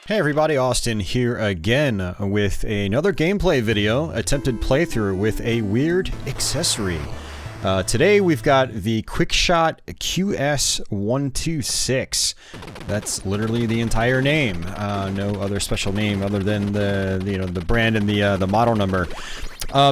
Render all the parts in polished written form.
Hey everybody, Austin here again with another gameplay video, attempted playthrough with a weird accessory. Today we've got the QUICKSHOT QS-126. That's literally the entire name. No other special name other than the brand and the model number.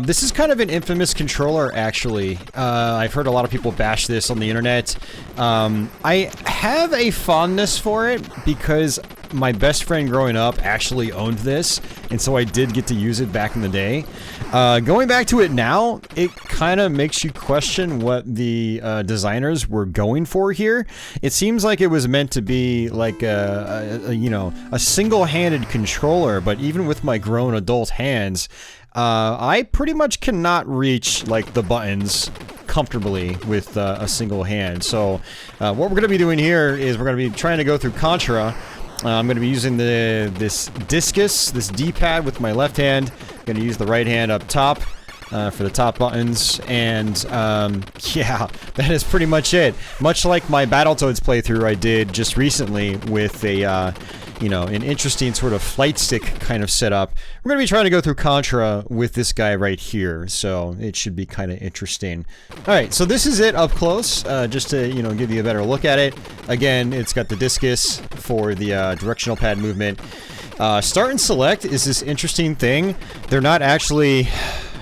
This is kind of an infamous controller, actually. I've heard a lot of people bash this on the internet. I have a fondness for it because my best friend growing up actually owned this, and so I did get to use it back in the day. Going back to it now, it kind of makes you question what the designers were going for here. It seems like it was meant to be like a single-handed controller, but even with my grown adult hands, I pretty much cannot reach like the buttons comfortably with a single hand. So what we're going to be doing here is we're going to be trying to go through Contra. I'm going to be using this discus, this D-pad with my left hand. I'm going to use the right hand up top for the top buttons, and yeah, that is pretty much it. Much like my Battletoads playthrough I did just recently with a an interesting sort of flight stick kind of setup. We're going to be trying to go through Contra with this guy right here, so it should be kind of interesting. Alright, so this is it up close, just to, give you a better look at it. Again, it's got the discus for the directional pad movement. Start and select is this interesting thing. They're not actually...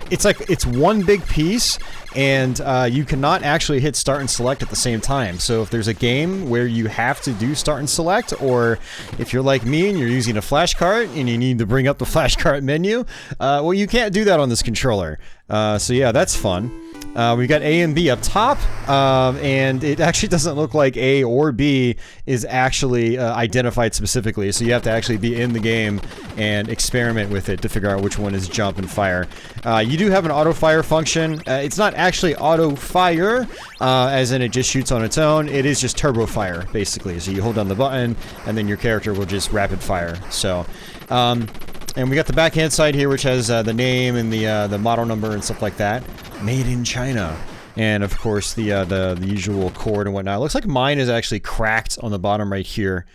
It's one big piece, and you cannot actually hit start and select at the same time. So if there's a game where you have to do start and select, or if you're like me and you're using a flash cart and you need to bring up the flash cart menu, well, you can't do that on this controller. So yeah, that's fun. We've got A and B up top, and it actually doesn't look like A or B is actually identified specifically, so you have to actually be in the game and experiment with it to figure out which one is jump and fire. You do have an auto fire function. It's not actually auto fire, as in it just shoots on its own. It is just turbo fire, basically. So you hold down the button, and then your character will just rapid fire. So, and we got the backhand side here, which has the name and the model number and stuff like that. Made in China. And of course the usual cord and whatnot. It looks like mine is actually cracked on the bottom right here.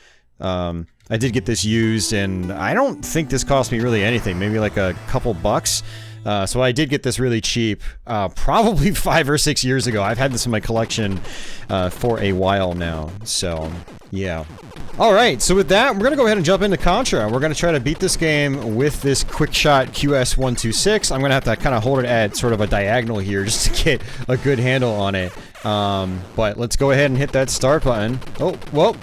I did get this used, and I don't think this cost me really anything. Maybe like a couple bucks. So I did get this really cheap, probably 5 or 6 years ago. I've had this in my collection for a while now. So yeah. Alright, so with that, we're going to go ahead and jump into Contra. We're going to try to beat this game with this QUICKSHOT QS-126. I'm going to have to kind of hold it at sort of a diagonal here just to get a good handle on it. But let's go ahead and hit that start button. Oh, well,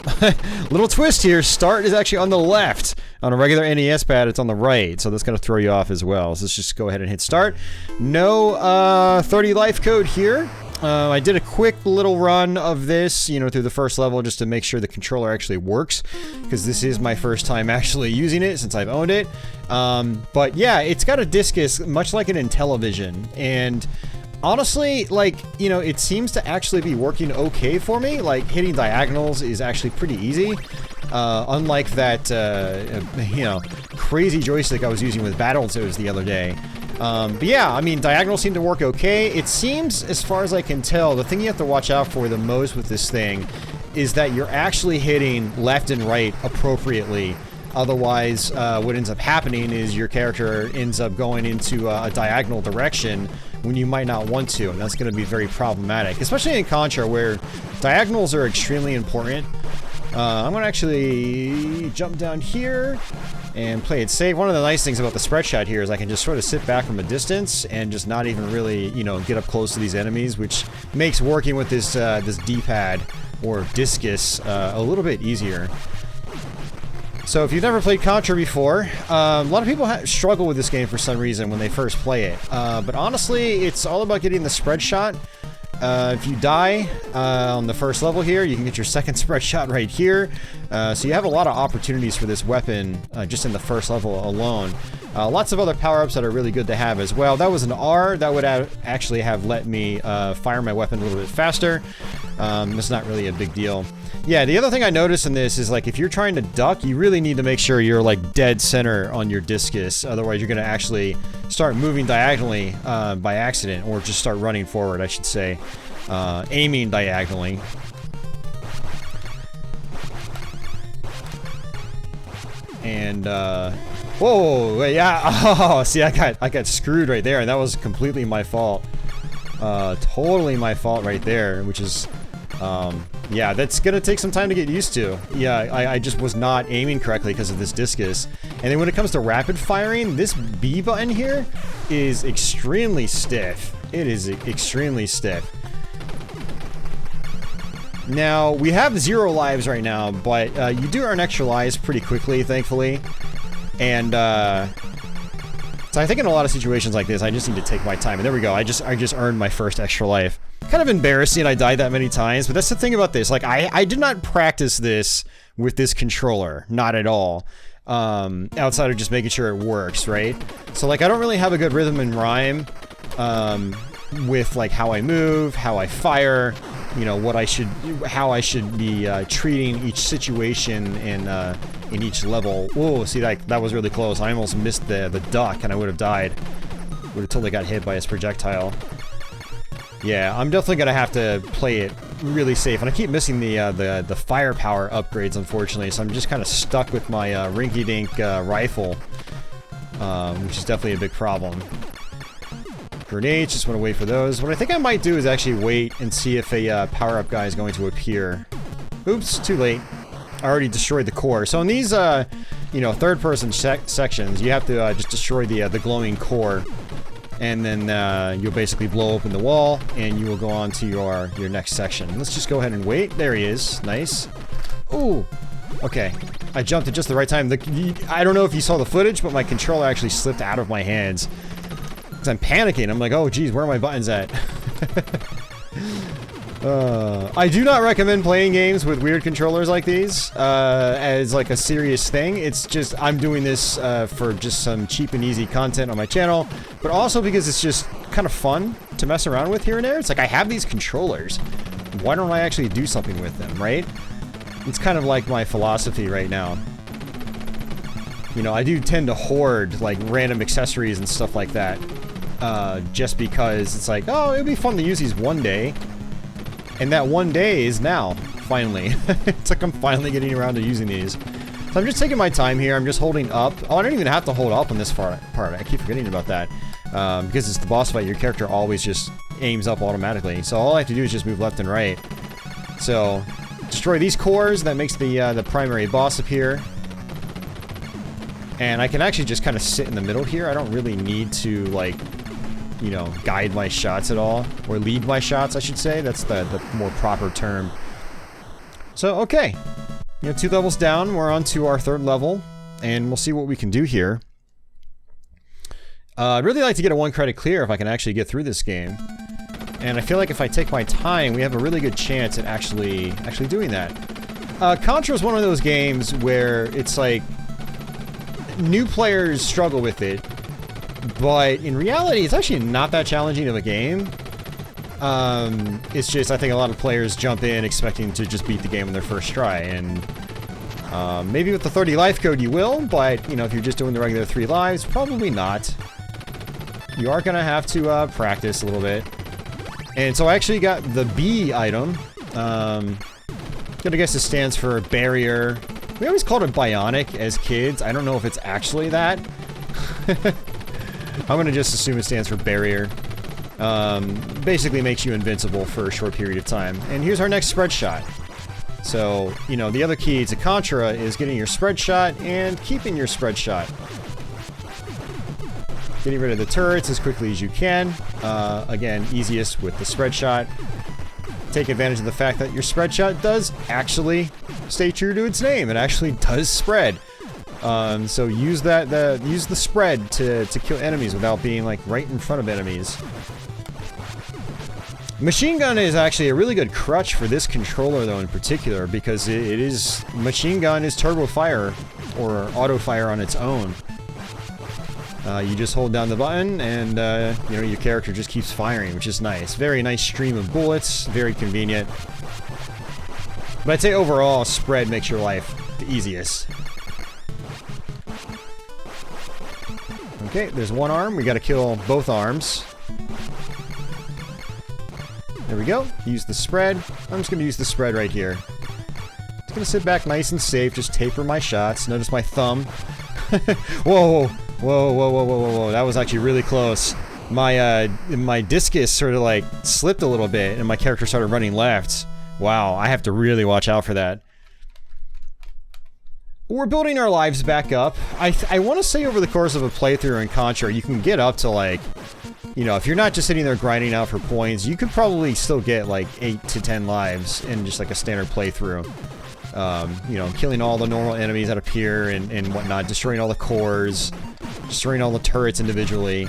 little twist here. Start is actually on the left. On a regular NES pad, it's on the right, so that's going to throw you off as well. So let's just go ahead and hit start. No 30 life code here. I did a quick little run of this, through the first level just to make sure the controller actually works, because this is my first time actually using it since I've owned it. But yeah, it's got a discus, much like an Intellivision, and honestly, it seems to actually be working okay for me. Like, hitting diagonals is actually pretty easy. Unlike that, crazy joystick I was using with Battletoads the other day. But yeah, I mean, diagonals seem to work okay. It seems, as far as I can tell, the thing you have to watch out for the most with this thing is that you're actually hitting left and right appropriately. Otherwise, what ends up happening is your character ends up going into a diagonal direction when you might not want to, and that's going to be very problematic, especially in Contra, where diagonals are extremely important. I'm going to actually jump down here and play it safe. One of the nice things about the spread shot here is I can just sort of sit back from a distance and just not even really, get up close to these enemies, which makes working with this this D-pad or discus a little bit easier. So if you've never played Contra before, a lot of people struggle with this game for some reason when they first play it. But honestly, it's all about getting the spread shot. If you die on the first level here, you can get your second spread shot right here. So you have a lot of opportunities for this weapon just in the first level alone. Lots of other power-ups that are really good to have as well. That was an R. That would actually have let me fire my weapon a little bit faster. It's not really a big deal. Yeah, the other thing I noticed in this is, like, if you're trying to duck, you really need to make sure you're, like, dead center on your discus. Otherwise, you're going to actually start moving diagonally by accident, or just start running forward, I should say. Aiming diagonally. And, whoa, wait, yeah, oh, see, I got screwed right there, and that was completely my fault. Totally my fault right there, which is, yeah, that's gonna take some time to get used to. Yeah, I just was not aiming correctly because of this discus. And then when it comes to rapid firing, this B button here is extremely stiff. It is extremely stiff. Now, we have 0 lives right now, but you do earn extra lives pretty quickly, thankfully. And, so I think in a lot of situations like this, I just need to take my time. And there we go, I just earned my first extra life. Kind of embarrassing, I died that many times, but that's the thing about this. Like, I did not practice this with this controller, not at all. Outside of just making sure it works, right? So, like, I don't really have a good rhythm and rhyme, with, like, how I move, how I fire, you know, how I should be treating each situation in each level. Whoa, see, that was really close. I almost missed the duck, and I would have died. Would have totally got hit by his projectile. Yeah, I'm definitely gonna have to play it really safe, and I keep missing the firepower upgrades, unfortunately. So I'm just kind of stuck with my rinky-dink rifle, which is definitely a big problem. Grenades, just want to wait for those. What I think I might do is actually wait and see if a power-up guy is going to appear. Oops, too late. I already destroyed the core. So in these, you know, third-person sections, you have to just destroy the glowing core, and then you'll basically blow open the wall, and you will go on to your next section. Let's just go ahead and wait. There he is. Nice. Ooh. Okay. I jumped at just the right time. I don't know if you saw the footage, but my controller actually slipped out of my hands. I'm panicking. I'm like, oh geez, where are my buttons at? I do not recommend playing games with weird controllers like these as like a serious thing. It's just, I'm doing this for just some cheap and easy content on my channel, but also because it's just kind of fun to mess around with here and there. It's like, I have these controllers. Why don't I actually do something with them, right? It's kind of like my philosophy right now. You know, I do tend to hoard like random accessories and stuff like that. Just because it's like, oh, it'd be fun to use these one day. And that one day is now, finally. It's like I'm finally getting around to using these. So I'm just taking my time here. I'm just holding up. Oh, I don't even have to hold up on this part. I keep forgetting about that. Because it's the boss fight, your character always just aims up automatically. So all I have to do is just move left and right. So, destroy these cores. That makes the primary boss appear. And I can actually just kind of sit in the middle here. I don't really need to, like, you know, guide my shots at all. Or lead my shots, I should say. That's the more proper term. So, okay. You know, 2 levels down. We're on to our 3rd level. And we'll see what we can do here. I'd really like to get a 1 credit clear if I can actually get through this game. And I feel like if I take my time, we have a really good chance at actually doing that. Contra is one of those games where it's like, new players struggle with it, but in reality, it's actually not that challenging of a game. It's just, I think a lot of players jump in expecting to just beat the game on their first try, and maybe with the 30 life code you will, but, you know, if you're just doing the regular 3 lives, probably not. You are gonna have to practice a little bit. And so I actually got the B item. Gonna guess it stands for barrier. We always called it bionic as kids. I don't know if it's actually that. I'm gonna just assume it stands for barrier. Basically makes you invincible for a short period of time. And here's our next spread shot. So, you know, the other key to Contra is getting your spread shot and keeping your spread shot. Getting rid of the turrets as quickly as you can. Again, easiest with the spread shot. Take advantage of the fact that your spread shot does actually stay true to its name. It actually does spread. So use use the spread to kill enemies without being like right in front of enemies. Machine gun is actually a really good crutch for this controller though in particular, because machine gun is turbo fire or auto fire on its own. You just hold down the button and, you know, your character just keeps firing, which is nice. Very nice stream of bullets, very convenient. But I'd say overall, spread makes your life the easiest. Okay, there's one arm. We gotta kill both arms. There we go. Use the spread. I'm just gonna use the spread right here to Just gonna sit back nice and safe, just taper my shots. Notice my thumb. Whoa, whoa, whoa, whoa, whoa, whoa, whoa, that was actually really close. My discus sort of like slipped a little bit and my character started running left. Wow, I have to really watch out for that. We're building our lives back up. I want to say over the course of a playthrough in Contra, you can get up to like, you know, if you're not just sitting there grinding out for points, you could probably still get like 8 to 10 lives in just like a standard playthrough. You know, killing all the normal enemies that appear and whatnot, destroying all the cores, destroying all the turrets individually.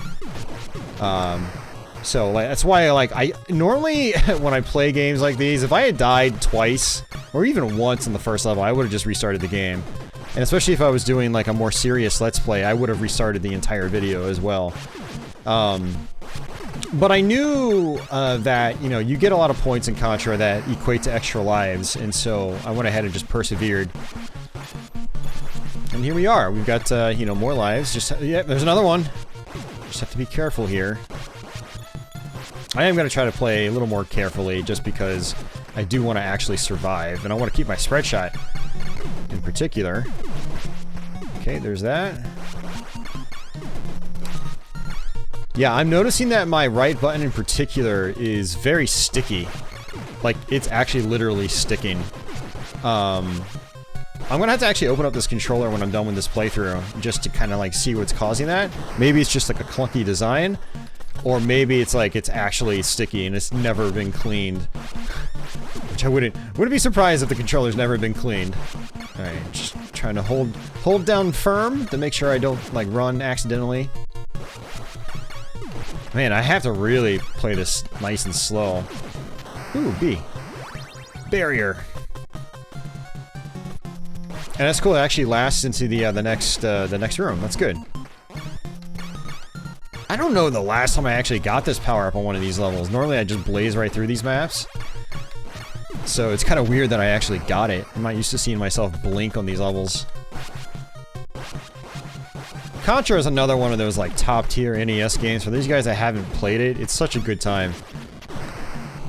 So like, that's why I normally when I play games like these, if I had died twice or even once in the first level, I would have just restarted the game. And especially if I was doing like a more serious Let's Play, I would have restarted the entire video as well. But I knew that, you know, you get a lot of points in Contra that equate to extra lives, and so I went ahead and just persevered. And here we are. We've got, you know, more lives. Just, yeah, there's another one. Just have to be careful here. I am going to try to play a little more carefully just because I do want to actually survive, and I want to keep my spread shot in particular. Okay, there's that. Yeah, I'm noticing that my right button in particular is very sticky. Like, it's actually literally sticking. I'm gonna have to actually open up this controller when I'm done with this playthrough, just to kind of like see what's causing that. Maybe it's just like a clunky design, or maybe it's like it's actually sticky and it's never been cleaned. Which I wouldn't be surprised if the controller's never been cleaned. Alright, just trying to hold down firm to make sure I don't like run accidentally. Man, I have to really play this nice and slow. Ooh, B. Barrier. And that's cool, it actually lasts into the next room. That's good. I don't know the last time I actually got this power-up on one of these levels. Normally I just blaze right through these maps. So it's kind of weird that I actually got it. I'm not used to seeing myself blink on these levels. Contra is another one of those like top-tier NES games. For these guys that haven't played it, it's such a good time.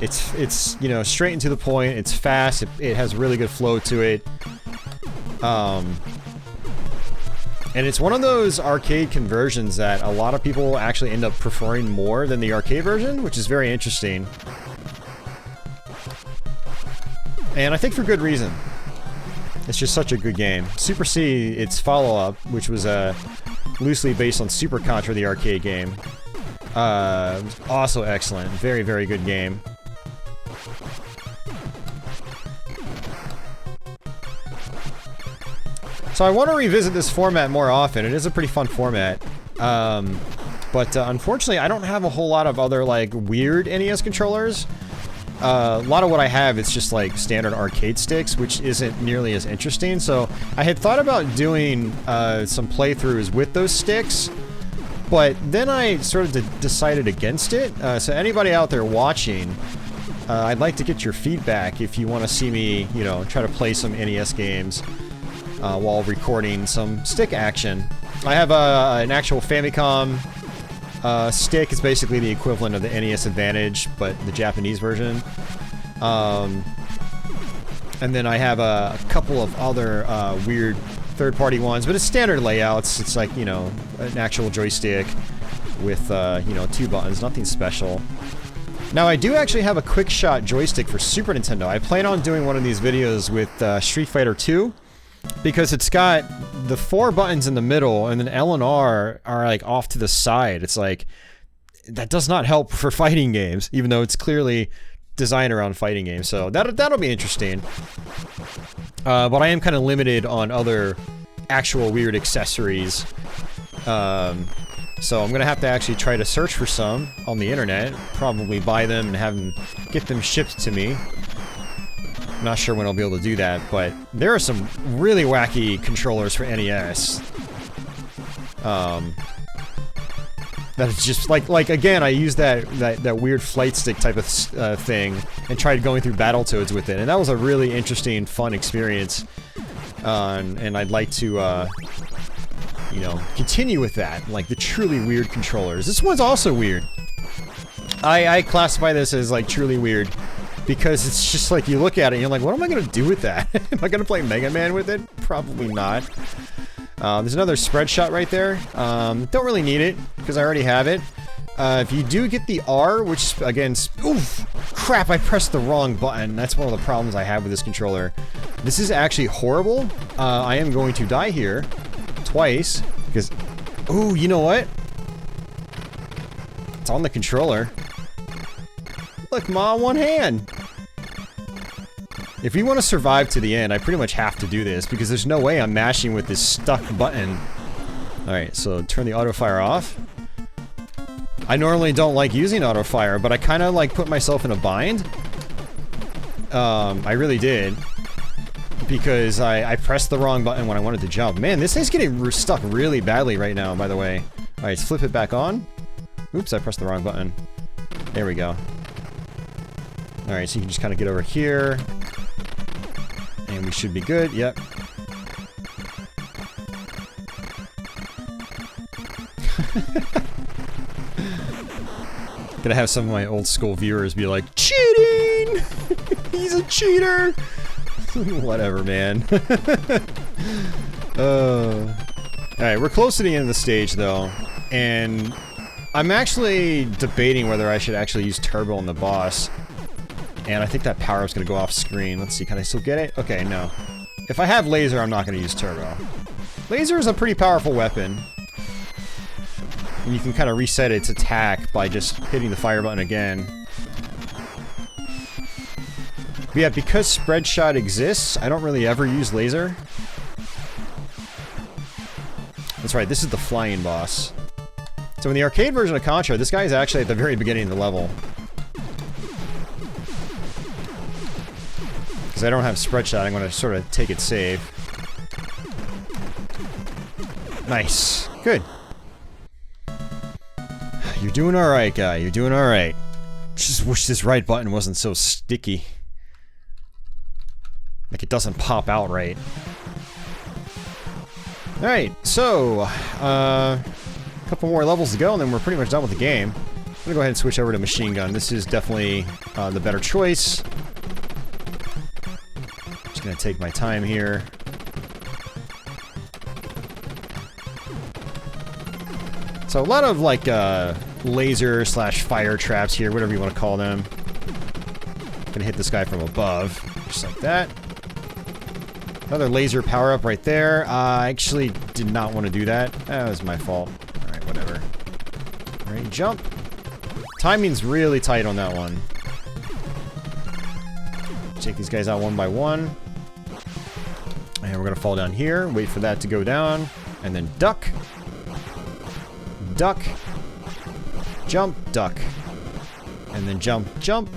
It's you know, straight and to the point. It's fast. It has really good flow to it. And it's one of those arcade conversions that a lot of people actually end up preferring more than the arcade version, which is very interesting. And I think for good reason. It's just such a good game. Super C, its follow-up, which was loosely based on Super Contra, the arcade game, was also excellent. Very, very good game. So I want to revisit this format more often. It is a pretty fun format. But unfortunately, I don't have a whole lot of other, like, weird NES controllers. A lot of what I have is just, like, standard arcade sticks, which isn't nearly as interesting. So I had thought about doing some playthroughs with those sticks, but then I sort of decided against it. So anybody out there watching, I'd like to get your feedback if you want to see me, you know, try to play some NES games while recording some stick action. I have an actual Famicom stick. It's basically the equivalent of the NES Advantage, but the Japanese version. And then I have a couple of other weird third-party ones, but it's standard layouts. It's like, you know, an actual joystick with, you know, 2 buttons, nothing special. Now, I do actually have a QUICKSHOT joystick for Super Nintendo. I plan on doing one of these videos with Street Fighter 2, because it's got the 4 buttons in the middle, and then L and R are like off to the side. It's like, that does not help for fighting games, even though it's clearly designed around fighting games. So that'll be interesting. But I am kind of limited on other actual weird accessories. So I'm gonna have to actually try to search for some on the internet, probably buy them and have them get them shipped to me. I'm not sure when I'll be able to do that, but there are some really wacky controllers for NES. That's just like again, I used that weird flight stick type of thing and tried going through Battletoads with it, and that was a really interesting, fun experience. And I'd like to, you know, continue with that, like the truly weird controllers. This one's also weird. I classify this as like truly weird. Because it's just like, you look at it and you're like, what am I gonna do with that? Am I gonna play Mega Man with it? Probably not. There's another spread shot right there. Don't really need it, because I already have it. If you do get the R, which again, oof, crap, I pressed the wrong button. That's one of the problems I have with this controller. This is actually horrible. I am going to die here twice, because, ooh, you know what? It's on the controller. Look, Ma, one hand. If we want to survive to the end, I pretty much have to do this, because there's no way I'm mashing with this stuck button. Alright, so turn the auto fire off. I normally don't like using auto fire, but I kind of like put myself in a bind. I really did. Because I pressed the wrong button when I wanted to jump. Man, this thing's getting stuck really badly right now, by the way. Alright, let's flip it back on. Oops, I pressed the wrong button. There we go. Alright, so you can just kind of get over here. And we should be good, yep. Gonna have some of my old school viewers be like, cheating! He's a cheater! Whatever, man. Alright, we're close to the end of the stage, though. And I'm actually debating whether I should actually use turbo on the boss. And I think that power-up's gonna go off screen. Let's see, can I still get it? Okay, no. If I have laser, I'm not gonna use turbo. Laser is a pretty powerful weapon. And you can kind of reset its attack by just hitting the fire button again. But yeah, because spread shot exists, I don't really ever use laser. That's right, this is the flying boss. So in the arcade version of Contra, this guy is actually at the very beginning of the level. Because I don't have spread shot, I'm going to sort of take it safe. Nice. Good. You're doing alright, guy. You're doing alright. Just wish this right button wasn't so sticky. Like it doesn't pop out right. Alright, so, a couple more levels to go and then we're pretty much done with the game. I'm gonna go ahead and switch over to machine gun. This is definitely the better choice. Just gonna take my time here. So a lot of like laser slash fire traps here, whatever you want to call them. Gonna hit this guy from above, just like that. Another laser power up right there. I actually did not want to do that. That was my fault. Alright, whatever. Alright, jump. Timing's really tight on that one. Take these guys out one by one. And we're gonna fall down here, wait for that to go down, and then duck. Duck. Jump, duck. And then jump, jump.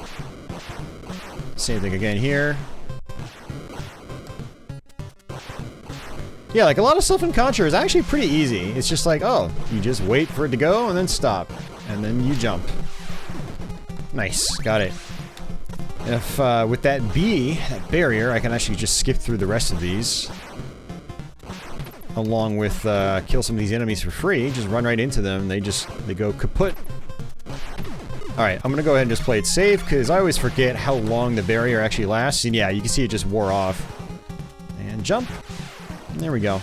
Same thing again here. Yeah, like a lot of stuff in Contra is actually pretty easy. It's just like, oh, you just wait for it to go and then stop. And then you jump. Nice, got it. If, with that B, that barrier, I can actually just skip through the rest of these. Along with, kill some of these enemies for free. Just run right into them, they go kaput. Alright, I'm gonna go ahead and just play it safe, because I always forget how long the barrier actually lasts. And yeah, you can see it just wore off. And jump. There we go.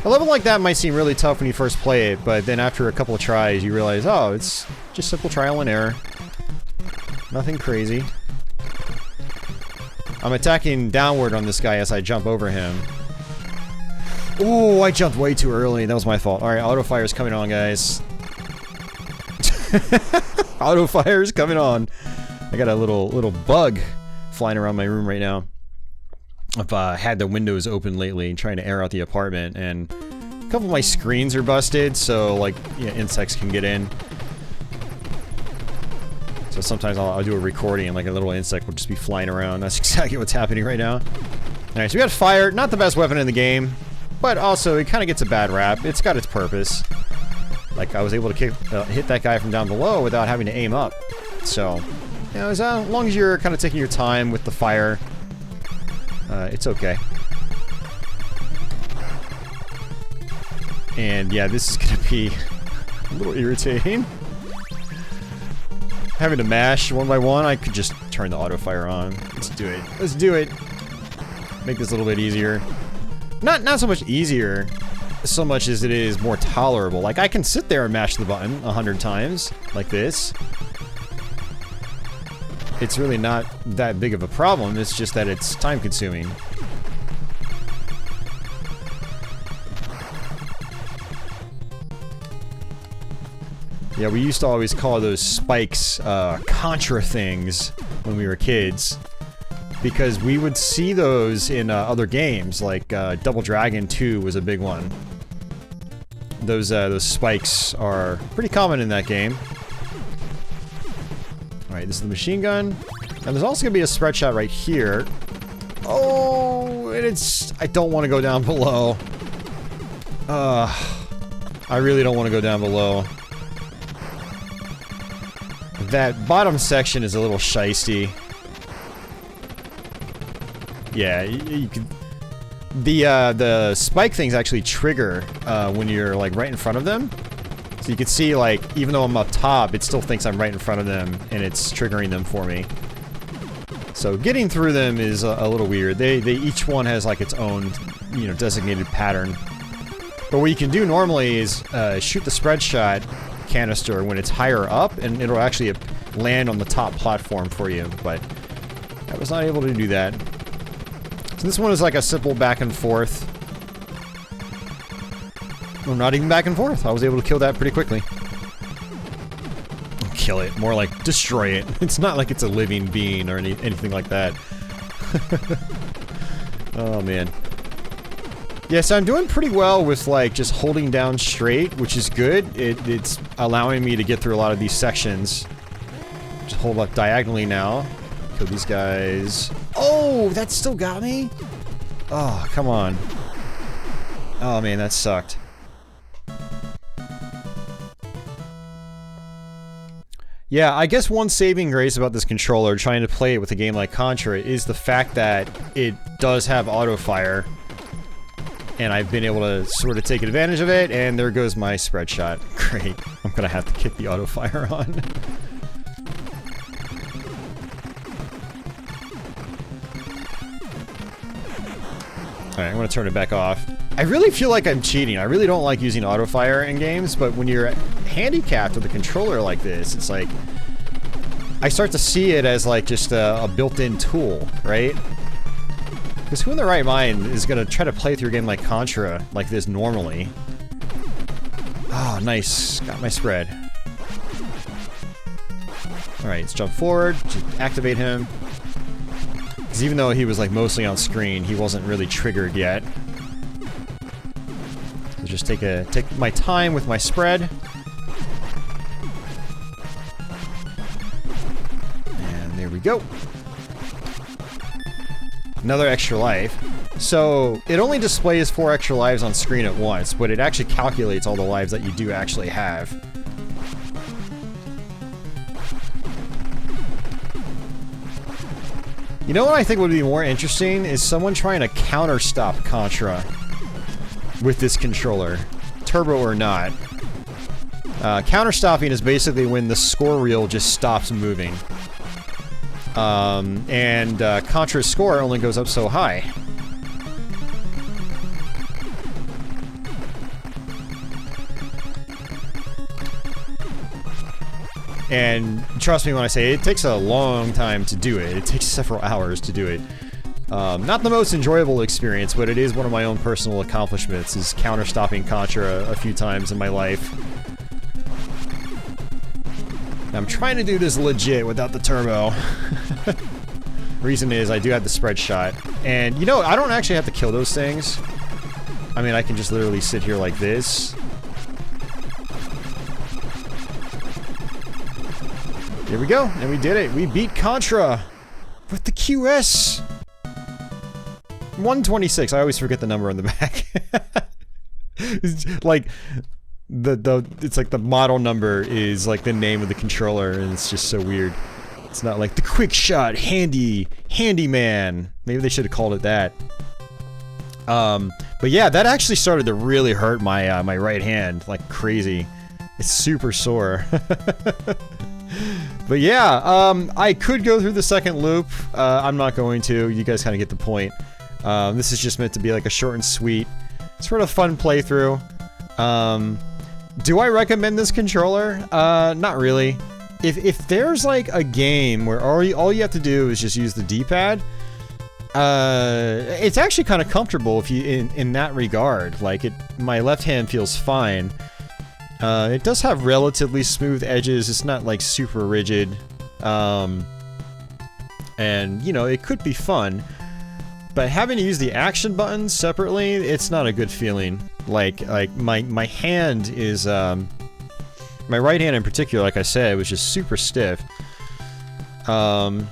A level like that might seem really tough when you first play it, but then after a couple of tries, you realize, oh, it's just simple trial and error. Nothing crazy. I'm attacking downward on this guy as I jump over him. Oh, I jumped way too early. That was my fault. Alright, auto fire's coming on, guys. Auto fire's coming on. I got a little bug flying around my room right now. I've had the windows open lately, trying to air out the apartment, and a couple of my screens are busted, so like, yeah, insects can get in. So sometimes I'll do a recording and like a little insect will just be flying around. That's exactly what's happening right now. Alright, so we got fire, not the best weapon in the game, but also it kind of gets a bad rap. It's got its purpose. Like, I was able to hit that guy from down below without having to aim up. So, you know, as long as you're kind of taking your time with the fire, it's okay. And yeah, this is gonna be a little irritating. Having to mash one by one, I could just turn turn the auto fire on. Let's do it. Let's do it. Make this a little bit easier. Not so much easier, so much as it is more tolerable. Like, I can sit there and mash the button 100 times, like this. It's really not that big of a problem, it's just that it's time-consuming. Yeah, we used to always call those spikes, Contra things when we were kids. Because we would see those in other games, like Double Dragon 2 was a big one. Those spikes are pretty common in that game. Alright, this is the machine gun. And there's also gonna be a spread shot right here. Oh, and it's... I don't want to go down below. I really don't want to go down below. That bottom section is a little shisty. Yeah, you can... The spike things actually trigger when you're, like, right in front of them. So you can see, like, even though I'm up top, it still thinks I'm right in front of them, and it's triggering them for me. So getting through them is a little weird. They each one has, like, its own, you know, designated pattern. But what you can do normally is shoot the spread shot canister when it's higher up, and it'll actually land on the top platform for you, but I was not able to do that. So this one is like a simple back and forth. Well, not even back and forth. I was able to kill that pretty quickly. Kill it. More like destroy it. It's not like it's a living being or anything like that. Oh, man. Yeah, so I'm doing pretty well with, like, just holding down straight, which is good. It's allowing me to get through a lot of these sections. Just hold up diagonally now. Kill these guys. Oh, that still got me? Oh, come on. Oh, man, that sucked. Yeah, I guess one saving grace about this controller, trying to play it with a game like Contra, is the fact that it does have auto-fire. And I've been able to sort of take advantage of it, and there goes my spread shot. Great. I'm gonna have to kick the auto-fire on. Alright, I'm gonna turn it back off. I really feel like I'm cheating. I really don't like using auto-fire in games, but when you're handicapped with a controller like this, it's like... I start to see it as like just a built-in tool, right? Because who in their right mind is gonna try to play through a game like Contra like this normally? Oh, nice. Got my spread. Alright, let's jump forward, just activate him. Because even though he was like mostly on screen, he wasn't really triggered yet. So just take my time with my spread. And there we go. Another extra life. So, it only displays 4 extra lives on screen at once, but it actually calculates all the lives that you do actually have. You know what I think would be more interesting is someone trying to counter-stop Contra with this controller, turbo or not. Counter-stopping is basically when the score reel just stops moving. Contra's score only goes up so high. And trust me when I say it takes a long time to do it. It takes several hours to do it. Not the most enjoyable experience, but it is one of my own personal accomplishments, is counter-stopping Contra a few times in my life. I'm trying to do this legit without the turbo. Reason is, I do have the spread shot. And, you know, I don't actually have to kill those things. I mean, I can just literally sit here like this. Here we go, and we did it. We beat Contra with the QS-126. I always forget the number on the back. It's like it's like the model number is like the name of the controller, and it's just so weird. It's not like the QUICKSHOT handyman. Maybe they should have called it that. But yeah, that actually started to really hurt my my right hand like crazy. It's super sore. But yeah, I could go through the second loop. I'm not going to. You guys kind of get the point. This is just meant to be like a short and sweet, sort of fun playthrough. Do I recommend this controller? Not really. If there's like a game where all you have to do is just use the D-pad, it's actually kind of comfortable if you in that regard. Like my left hand feels fine. It does have relatively smooth edges. It's not like super rigid. And you know, it could be fun. But having to use the action buttons separately, it's not a good feeling. Like my hand is my right hand in particular, like I said, was just super stiff. Or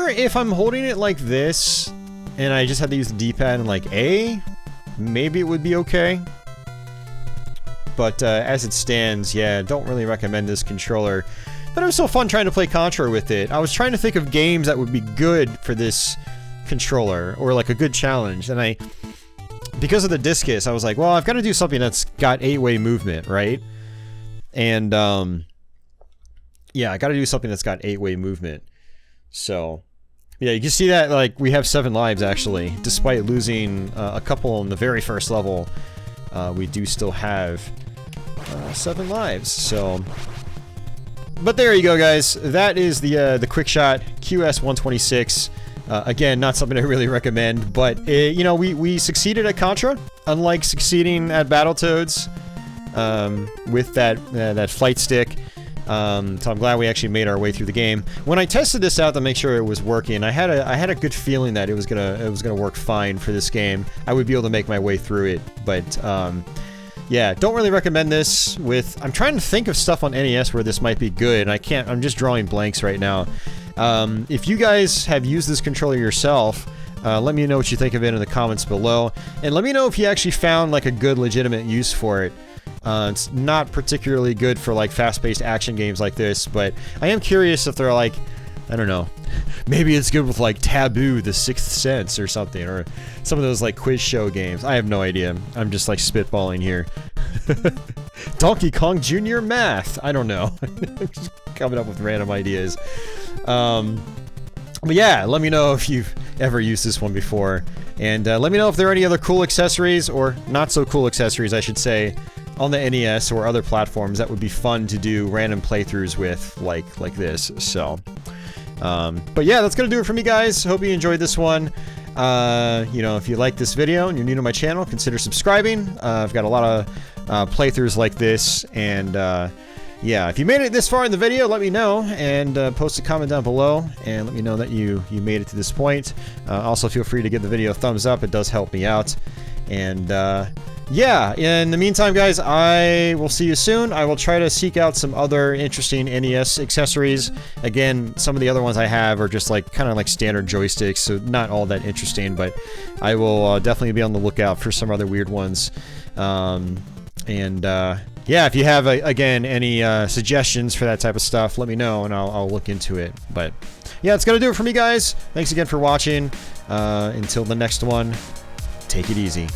if I'm holding it like this and I just had to use the D-pad and like A, maybe it would be okay. But as it stands, yeah, don't really recommend this controller. But it was so fun trying to play Contra with it. I was trying to think of games that would be good for this controller, or like a good challenge, and because of the discus, I was like, well, I've got to do something that's got 8-way movement, right? And yeah, I got to do something that's got 8-way movement. So yeah, you can see that like we have 7 lives actually, despite losing a couple in the very first level. We do still have 7 lives. So, but there you go, guys. That is the QUICKSHOT QS-126. Again, not something I really recommend, but you know, we succeeded at Contra, unlike succeeding at Battletoads with that flight stick. So I'm glad we actually made our way through the game. When I tested this out to make sure it was working, I had a good feeling that it was gonna work fine for this game. I would be able to make my way through it, but yeah, don't really recommend this. I'm trying to think of stuff on NES where this might be good, and I can't. I'm just drawing blanks right now. If you guys have used this controller yourself, let me know what you think of it in the comments below, and let me know if you actually found like a good legitimate use for it. It's not particularly good for like fast-paced action games like this, but I am curious if they're like, I don't know, maybe it's good with like Taboo, The Sixth Sense or something, or some of those like quiz show games. I have no idea. I'm just like spitballing here. Donkey Kong Jr. Math. I don't know. I'm just coming up with random ideas. But yeah, let me know if you've ever used this one before, and let me know if there are any other cool accessories, or not so cool accessories, I should say, on the NES or other platforms that would be fun to do random playthroughs with, like this. So, but yeah, that's gonna do it for me, guys. Hope you enjoyed this one. You know, if you like this video and you're new to my channel, consider subscribing. I've got a lot of playthroughs like this, and yeah, if you made it this far in the video, let me know, and post a comment down below, and let me know that you made it to this point. Also, feel free to give the video a thumbs up. It does help me out. And yeah, in the meantime, guys, I will see you soon. I will try to seek out some other interesting NES accessories. Again, some of the other ones I have are just like kind of like standard joysticks, so not all that interesting, but I will definitely be on the lookout for some other weird ones. Yeah, if you have, again, any suggestions for that type of stuff, let me know, and I'll look into it. But yeah, it's gonna do it for me, guys. Thanks again for watching. Until the next one, take it easy.